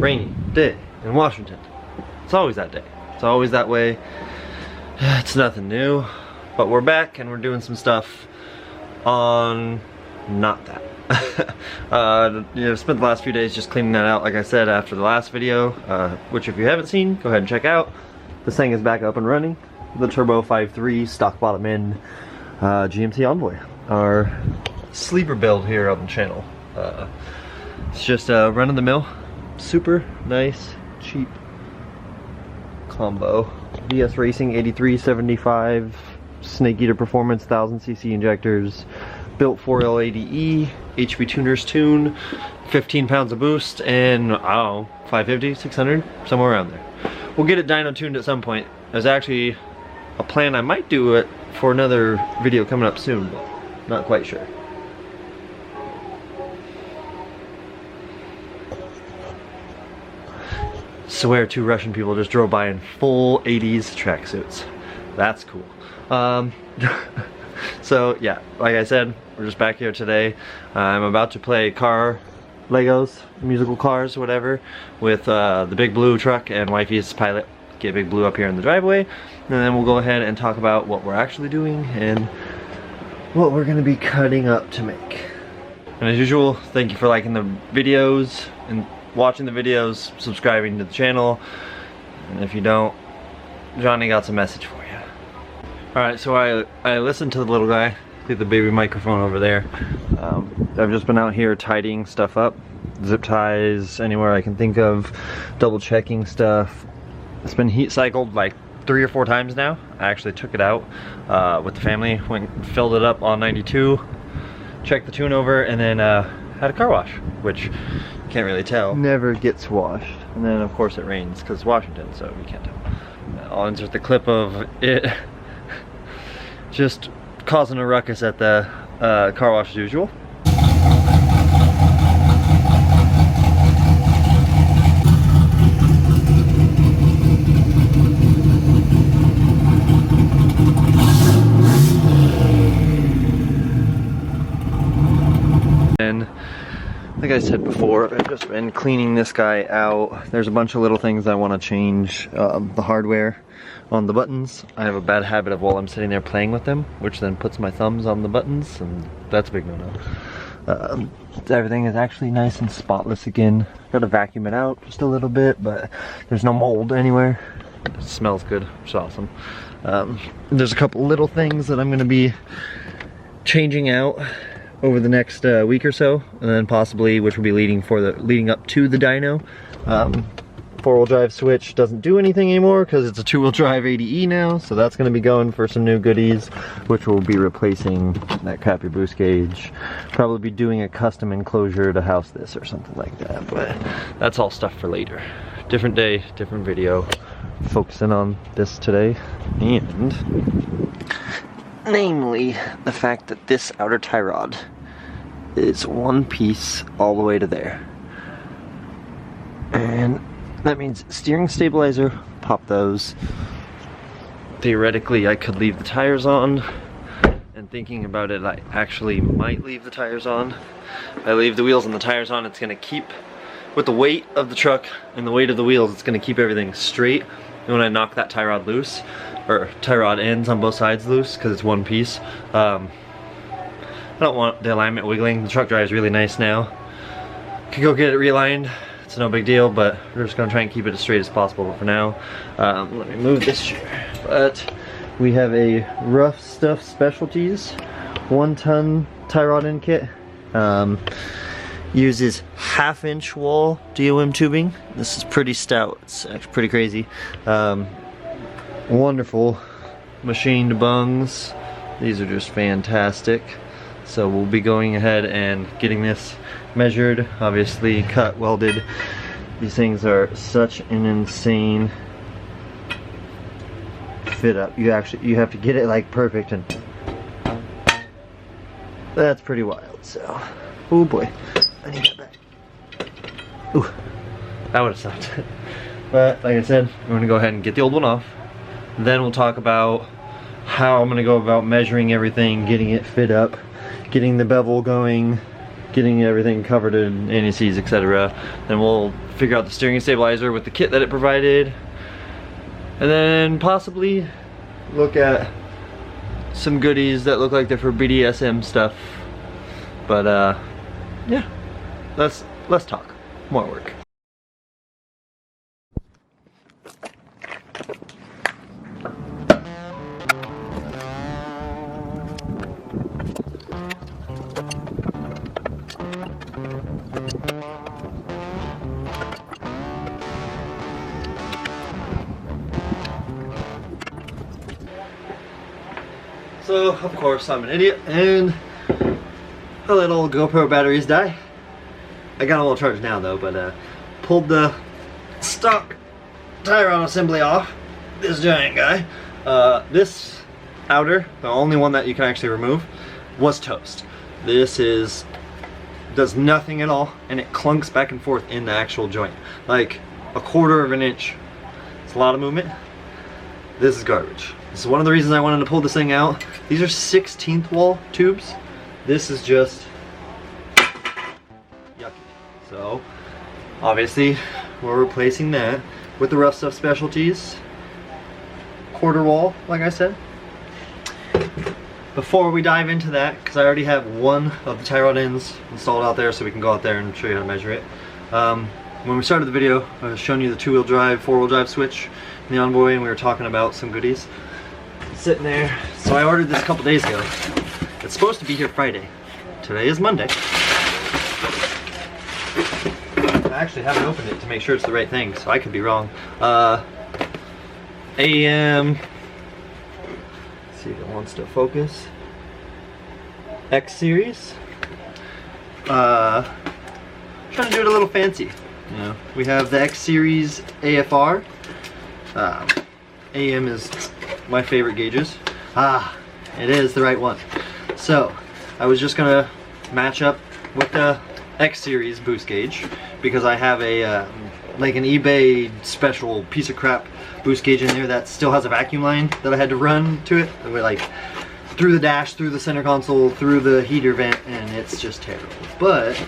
rainy day in Washington. It's always that day. It's always that way. It's nothing new, but we're back and we're doing some stuff on not that. Spent the last few days just cleaning that out, like I said, after the last video, which if you haven't seen, go ahead and check out. This thing is back up and running. The Turbo 5.3 stock bottom end GMC Envoy, our sleeper build here on the channel. It's just a run-of-the-mill, super nice, cheap combo. VS Racing 8375, Snake Eater Performance 1000cc injectors, built 4L80E, HV tuners tune, 15 pounds of boost, and I don't know, 550, 600, somewhere around there. We'll get it dyno tuned at some point. There's actually a plan I might do it for another video coming up soon, but not quite sure. Swear 2 Russian people just drove by in full 80s tracksuits. That's cool. So yeah, like I said, we're just back here today. I'm about to play car Legos, musical cars, whatever, with the Big Blue truck and wifey's Pilot. Get Big Blue up here in the driveway, and then we'll go ahead and talk about what we're actually doing and what we're gonna be cutting up to make. And as usual, thank you for liking the videos and watching the videos, subscribing to the channel, and if you don't, Johnny got some message for you. Alright, so I listened to the little guy, leave the baby microphone over there. I've just been out here tidying stuff up, zip ties anywhere I can think of, double checking stuff. It's been heat cycled like 3 or 4 times now. I actually took it out with the family, went and filled it up on 92, checked the tune over, and then had a car wash, which can't really tell. Never gets washed. And then of course it rains because Washington, so you can't tell. I'll insert the clip of it just causing a ruckus at the car wash as usual. And like I said before, I've just been cleaning this guy out. There's a bunch of little things I want to change. The hardware on the buttons. I have a bad habit of while I'm sitting there playing with them, which then puts my thumbs on the buttons, and that's a big no-no. Everything is actually nice and spotless again. Gotta vacuum it out just a little bit, but there's no mold anywhere. It smells good, which is awesome. There's a couple little things that I'm gonna be changing out over the next week or so, and then possibly, which will be leading up to the dyno. 4-wheel drive switch doesn't do anything anymore because it's a 2-wheel drive 80E now, so that's going to be going for some new goodies, which will be replacing that crappy boost gauge. Probably be doing a custom enclosure to house this or something like that, but that's all stuff for later. Different day, different video. Focusing on this today, and namely the fact that this outer tie rod is one piece all the way to there, and that means steering stabilizer, pop those. Theoretically I could leave the tires on, and thinking about it, I actually might leave the tires on. If I leave the wheels and the tires on, it's gonna keep, with the weight of the truck and the weight of the wheels, it's gonna keep everything straight. And when I knock that tie rod loose, or tie rod ends on both sides loose, because it's one piece, I don't want the alignment wiggling. The truck drives really nice now. Could go get it realigned. It's no big deal, but we're just gonna try and keep it as straight as possible. But for now, let me move this chair. But we have a Ruff Stuff Specialties 1-ton tie rod end kit. Uses 1/2-inch wall DOM tubing. This is pretty stout. It's actually pretty crazy. Wonderful machined bungs. These are just fantastic. So we'll be going ahead and getting this measured, obviously cut, welded. These things are such an insane fit up. You have to get it like perfect, and that's pretty wild. So, oh boy, I need that back. Ooh, that would have sucked. But like I said, I'm gonna go ahead and get the old one off. Then we'll talk about how I'm gonna go about measuring everything, getting it fit up, getting the bevel going, getting everything covered in anti-seize, etc. Then we'll figure out the steering stabilizer with the kit that it provided, and then possibly look at some goodies that look like they're for BDSM stuff. But yeah, let's talk more work. So, of course, I'm an idiot, and I let all GoPro batteries die. I got them all charged now, though, but pulled the stock tie rod assembly off. This giant guy. This outer, the only one that you can actually remove, was toast. This does nothing at all, and it clunks back and forth in the actual joint. Like a 1/4 of an inch. It's a lot of movement. This is garbage. This is one of the reasons I wanted to pull this thing out. These are 16th wall tubes. This is just yucky. So obviously we're replacing that with the Ruff Stuff Specialties 1/4 wall, like I said. Before we dive into that, because I already have one of the tie rod ends installed out there, so we can go out there and show you how to measure it. When we started the video, I was showing you the 2-wheel drive, 4-wheel drive switch in the Envoy, and we were talking about some goodies sitting there. So I ordered this a couple days ago. It's supposed to be here Friday. Today is Monday. I actually haven't opened it to make sure it's the right thing, so I could be wrong. AM, let's see if it wants to focus. X series. Trying to do it a little fancy. You know, we have the X series AFR. AM is my favorite gauges. It is the right one. So I was just gonna match up with the X series boost gauge because I have a like an eBay special piece of crap boost gauge in there that still has a vacuum line that I had to run to it. Like through the dash, through the center console, through the heater vent, and it's just terrible. But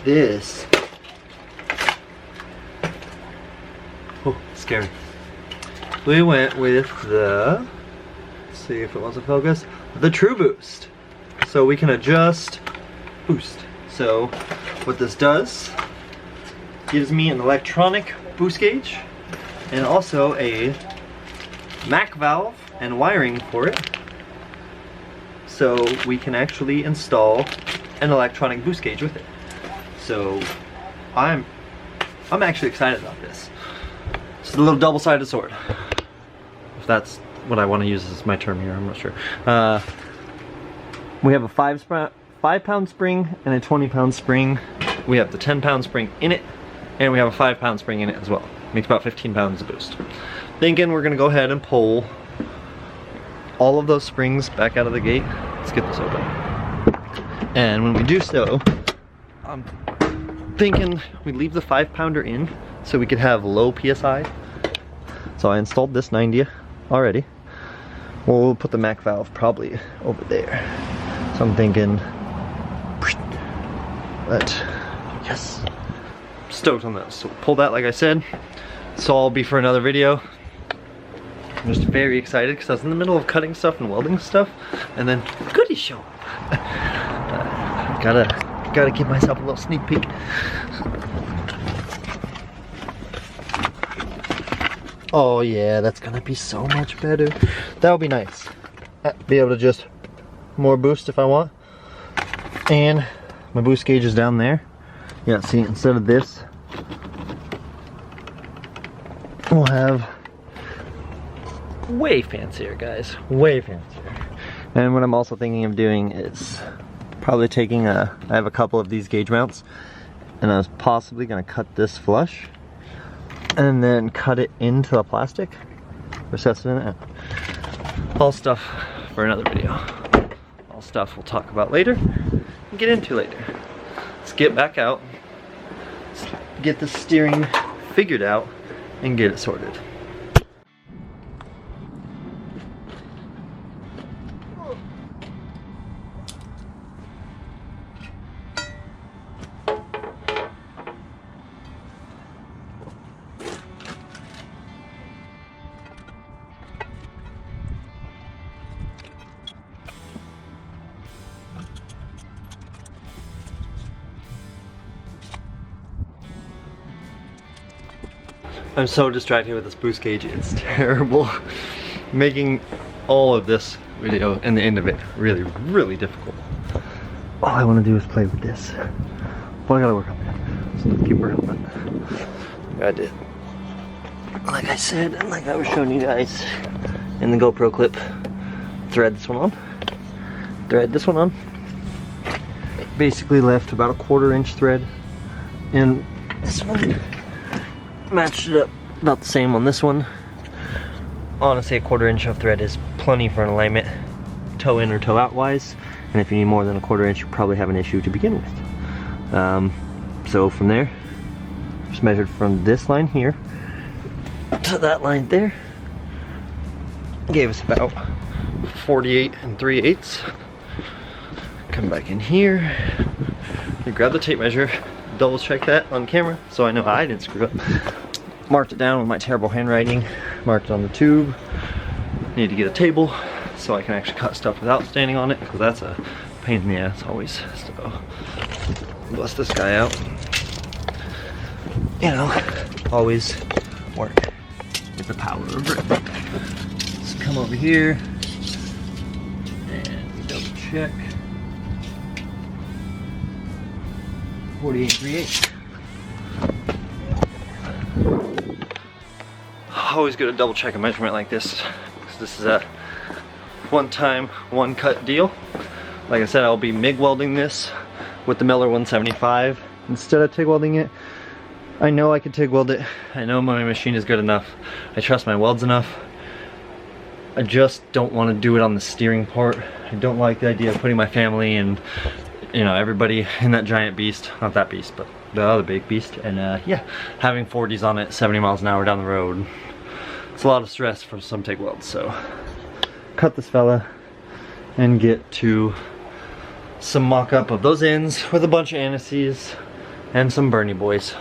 this, oh, scary. We went with the, let's see if it wants to focus, the True Boost. So we can adjust boost. So what this does, gives me an electronic boost gauge and also a MAC valve and wiring for it. So we can actually install an electronic boost gauge with it. So I'm actually excited about this. It's a little double-sided sword. If that's what I want to use as my term here, I'm not sure. We have a 5-pound spring and a 20-pound spring. We have the 10-pound spring in it, and we have a 5-pound spring in it as well. Makes about 15 pounds of boost. Thinking we're gonna go ahead and pull all of those springs back out of the gate. Let's get this open. And when we do so, I'm thinking we leave the 5-pounder in so we could have low PSI. So I installed this 90 already. We'll put the MAC valve probably over there. So I'm thinking that, yes, stoked on that. So pull that, like I said. So I'll be for another video. I'm just very excited because I was in the middle of cutting stuff and welding stuff, and then goodies show up. Gotta give myself a little sneak peek. Oh yeah, that's gonna be so much better. That would be nice. Be able to just more boost if I want. And my boost gauge is down there. Yeah, see, instead of this, we'll have way fancier, guys. Way fancier. And what I'm also thinking of doing is probably taking I have a couple of these gauge mounts, and I was possibly gonna cut this flush and then cut it into the plastic, recess it in it. All stuff for another video. All stuff we'll talk about later and get into later. Let's get back out, let's get the steering figured out and get it sorted. I'm so distracted with this boost gauge, it's terrible. Making all of this video and the end of it really, really difficult. All I want to do is play with this. But I gotta work on that. So let's keep working on it. I did. Like I said, and like I was showing you guys in the GoPro clip, thread this one on. Thread this one on. Basically left about a 1/4 inch thread. And this one matched it up about the same on this one. Honestly, a 1/4 inch of thread is plenty for an alignment, toe in or toe out wise. And if you need more than a 1/4 inch, you probably have an issue to begin with. So from there, just measured from this line here to that line there. Gave us about 48 3/8. Come back in here. You grab the tape measure, double check that on camera so I know I didn't screw up. Marked it down with my terrible handwriting, marked it on the tube. Need to get a table so I can actually cut stuff without standing on it, because that's a pain in the ass always. So bust this guy out. You know, always work with the power of grip. Let's come over here and double check. 48 3/8. Always good to double check a measurement like this, because this is a one-time, one-cut deal. Like I said, I'll be MIG welding this with the Miller 175 instead of TIG welding it. I know I can TIG weld it. I know my machine is good enough. I trust my welds enough. I just don't want to do it on the steering part. I don't like the idea of putting my family and, you know, everybody in that giant beast. Not that beast, but the other big beast. And yeah, having 40s on it 70 miles an hour down the road. It's a lot of stress for some TIG welds. So cut this fella and get to some mock-up of those ends with a bunch of antices and some Bernie boys.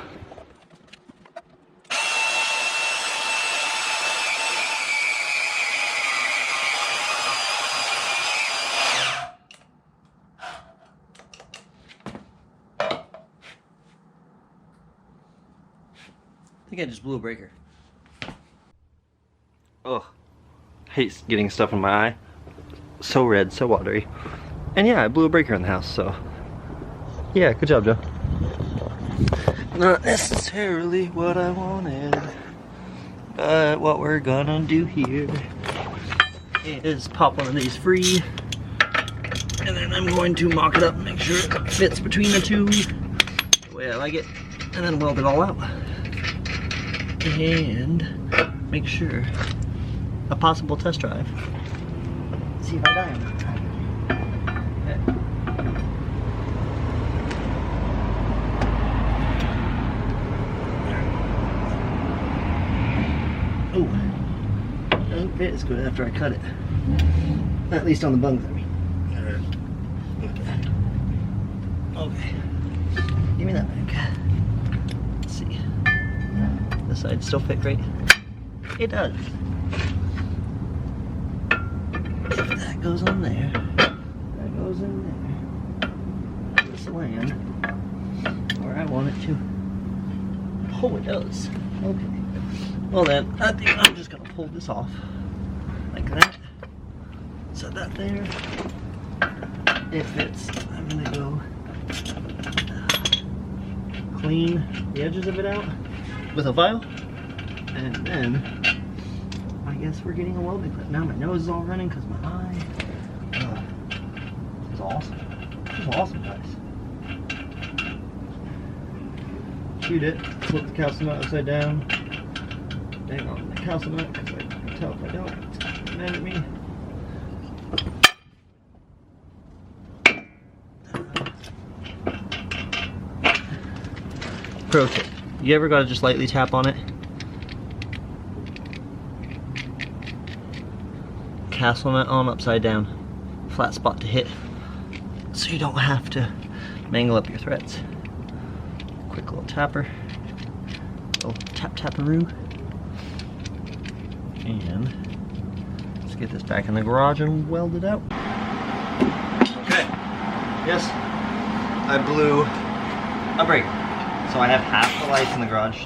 I think I just blew a breaker. Ugh. Hate getting stuff in my eye. So red, so watery. And yeah, I blew a breaker in the house, so. Yeah, good job, Joe. Not necessarily what I wanted, but what we're gonna do here is pop one of these free, and then I'm going to mock it up and make sure it fits between the two the way I like it, and then weld it all out. And make sure a possible test drive. See if I die or not. Oh, doesn't fit as good after I cut it. At least on the bungs, I mean. Okay, give me that back. Let's see. This side still fit great. It does. That goes on there. That goes in there. This land where I want it to. Oh, it does. Okay. Well then, I think I'm just gonna pull this off like that. Set that there. It fits. I'm gonna go clean the edges of it out with a file, and then I guess we're getting a welding clip. Now my nose is all running because my eye. This is awesome. This is awesome, guys. Shoot it. Flip the calcium nut upside down. Hang on the calcium nut because I can tell if I don't. It's gonna be mad at me. Pro tip. You ever gotta just lightly tap on it? Castle nut on upside down. Flat spot to hit. So you don't have to mangle up your threads. Quick little tapper. Little tap-taparoo. And let's get this back in the garage and weld it out. Okay. Yes. I blew a breaker. So I have half the lights in the garage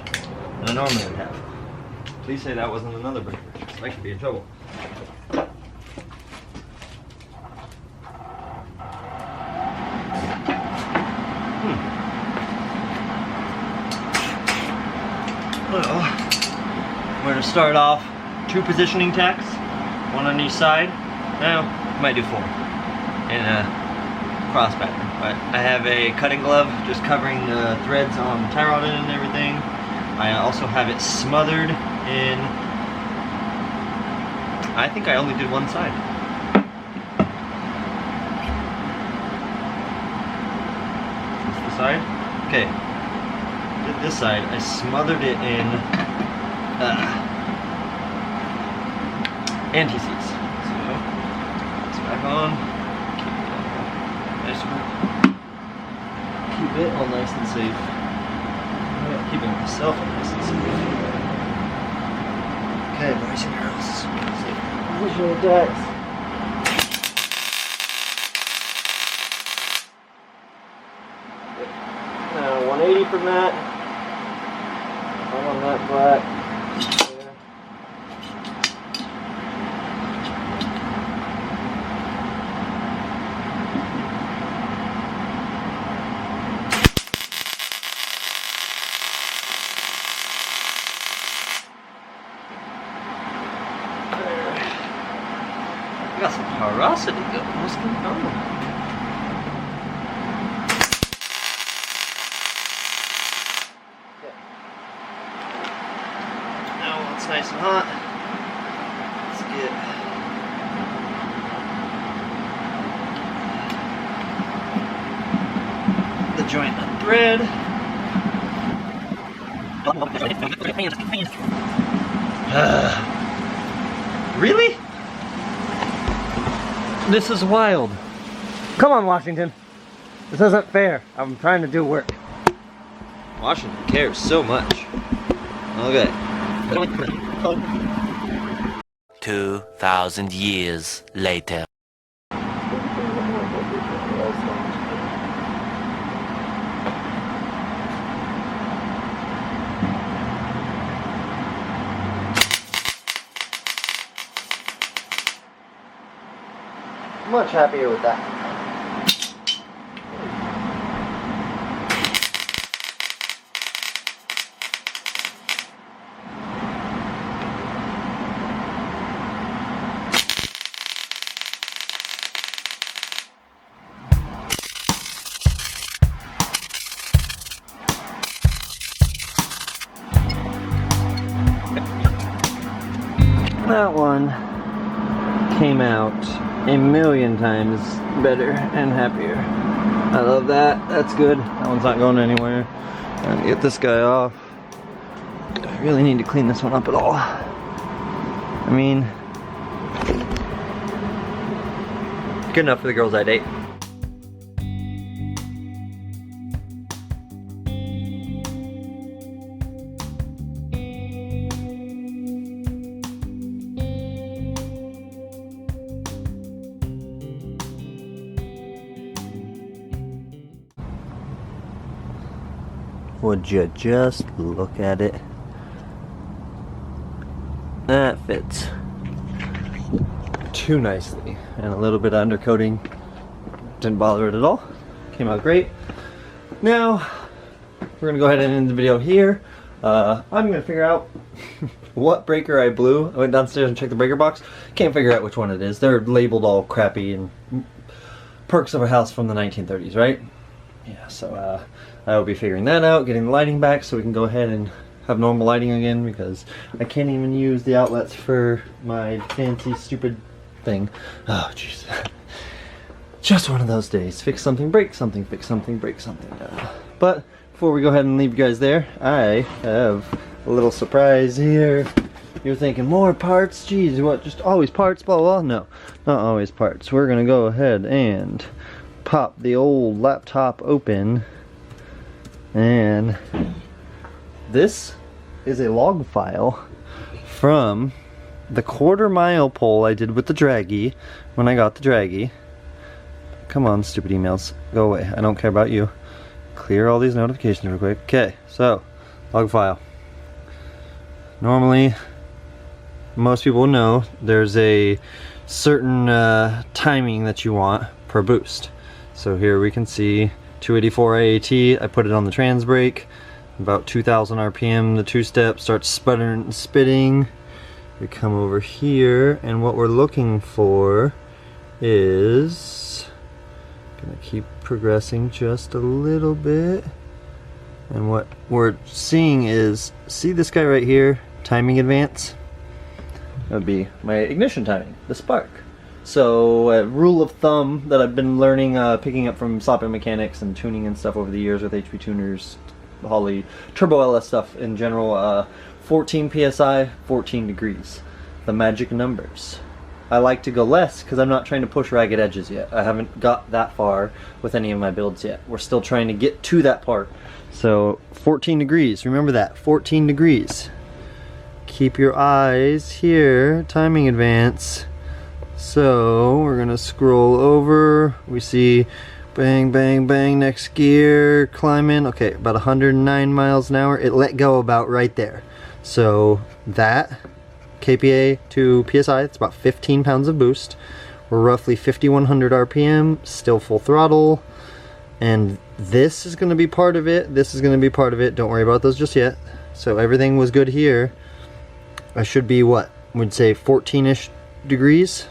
than I normally would have. Please say that wasn't another breaker. I could be in trouble. Well, we're going to start off 2 positioning tacks, 1 on each side. Now, might do 4 in a cross pattern. But I have a cutting glove just covering the threads on the tie rod and everything. I also have it smothered in, I think I only did 1 side. Is this the side? Okay. Did this side, I smothered it in anti-seize. So, it's back on. Keep it all nice and safe. Yeah, keeping myself nice and safe. Okay, boys and girls. Visual decks. Now 180 from that. I'm on that black. Got some porosity going. What's going on? Okay. Now while it's nice and hot, let's get the joint unthread. Really? This is wild. Come on, Washington. This isn't fair. I'm trying to do work. Washington cares so much. Okay. 2,000 years later. Much happier with that. That one came out a million times better and happier. I love that. That's good. That one's not going anywhere. I'm gonna get this guy off. Do I really need to clean this one up at all? I mean, Good enough for the girls I date. Would you just look at it? That fits too nicely, and a little bit of undercoating didn't bother it at all. Came out great. Now we're gonna go ahead and end the video here. I'm gonna figure out what breaker I blew. I went downstairs and checked the breaker box. Can't figure out which one it is. They're labeled all crappy and perks of a house from the 1930s, right? Yeah, so I will be figuring that out, getting the lighting back so we can go ahead and have normal lighting again, because I can't even use the outlets for my fancy stupid thing. Oh jeez. Just one of those days. Fix something, break something, fix something, break something. But before we go ahead and leave you guys there, I have a little surprise here. You're thinking, more parts? Geez, what, just always parts, blah blah blah? No, not always parts. We're gonna go ahead and pop the old laptop open, and this is a log file from the 1/4 mile pull I did with the draggy when I got the draggy. Come on, stupid emails, go away. I don't care about you. Clear all these notifications real quick. Okay, so log file. Normally most people know there's a certain timing that you want per boost. So here we can see 284 IAT. I put it on the trans brake, about 2,000 RPM. The two-step starts sputtering and spitting. We come over here, and what we're looking for is gonna keep progressing just a little bit. And what we're seeing is, see this guy right here, timing advance? That would be my ignition timing, the spark. So a rule of thumb that I've been learning, picking up from sopping mechanics and tuning and stuff over the years with HP tuners, Holly, Turbo LS stuff in general, 14 PSI, 14 degrees. The magic numbers. I like to go less because I'm not trying to push ragged edges yet. I haven't got that far with any of my builds yet. We're still trying to get to that part. So 14 degrees, remember that, 14 degrees. Keep your eyes here, timing advance. So we're gonna scroll over, we see bang, bang, bang, next gear, climb in. Okay, about 109 miles an hour. It let go about right there. So that, KPA to PSI, it's about 15 pounds of boost. We're roughly 5,100 RPM, still full throttle. And this is gonna be part of it, this is gonna be part of it. Don't worry about those just yet. So everything was good here. I should be what? We'd say 14-ish degrees.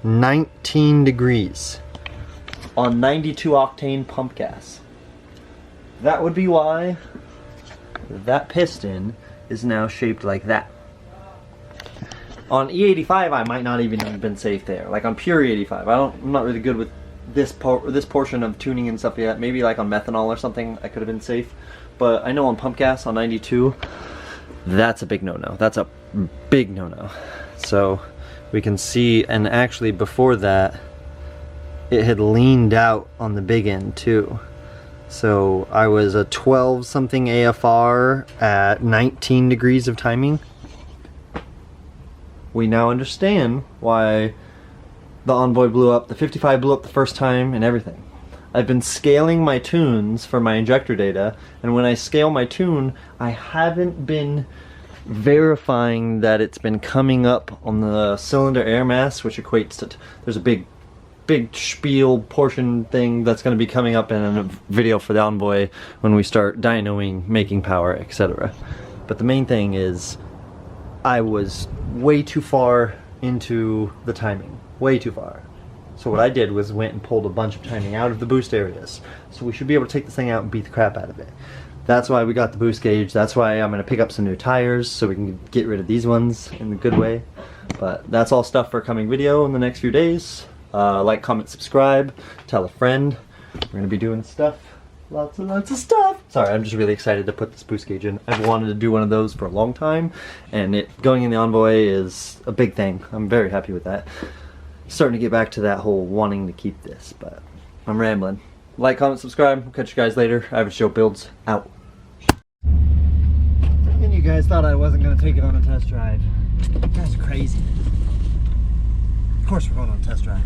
19 degrees on 92 octane pump gas. That would be why that piston is now shaped like that. On E85 I might not even have been safe there. Like on pure E85, I'm not really good with this portion of tuning and stuff yet. Maybe like on methanol or something I could have been safe. But I know on pump gas on 92, that's a big no-no. That's a big no-no. So we can see, and actually before that it had leaned out on the big end too. So I was a 12 something AFR at 19 degrees of timing. We now understand why the Envoy blew up, the 55 blew up the first time, and everything. I've been scaling my tunes for my injector data, and when I scale my tune, I haven't been verifying that it's been coming up on the cylinder air mass, which equates to, there's a big spiel portion thing that's going to be coming up in a video for the Envoy when we start dynoing, making power, etc. But the main thing is I was way too far into the timing, way too far. So what I did was went and pulled a bunch of timing out of the boost areas. So we should be able to take this thing out and beat the crap out of it. That's why we got the boost gauge. That's why I'm going to pick up some new tires so we can get rid of these ones in a good way. But that's all stuff for a coming video in the next few days. Like, comment, subscribe, tell a friend. We're going to be doing stuff. Lots and lots of stuff. Sorry, I'm just really excited to put this boost gauge in. I've wanted to do one of those for a long time, and it going in the Envoy is a big thing. I'm very happy with that. Starting to get back to that whole wanting to keep this, but I'm rambling. Like, comment, subscribe. I'll catch you guys later. Average Joe Builds out. And you guys thought I wasn't going to take it on a test drive. You guys are crazy. Of course we're going on a test drive.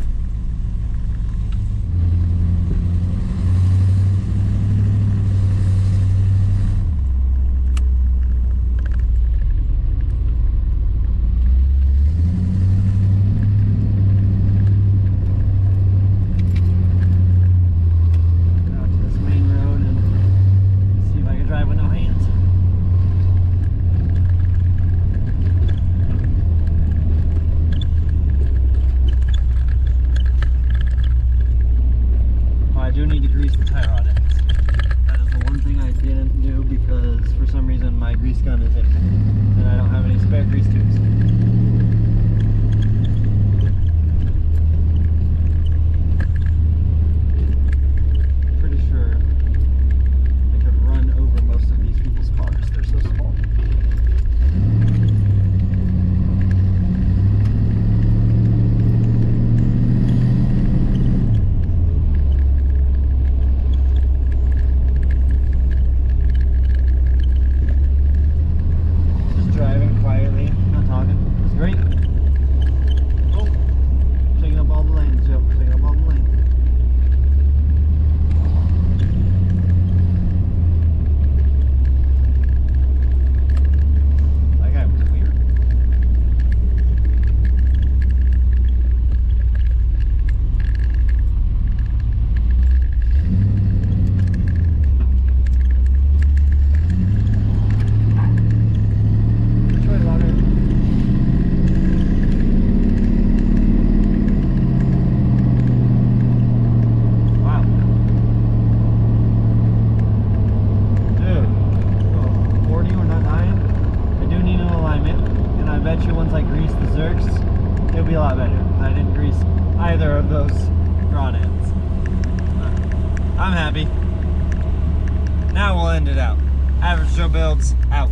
Zerks, it'll be a lot better. I didn't grease either of those rod ends. But I'm happy. Now we'll end it out. Average Joe Builds out.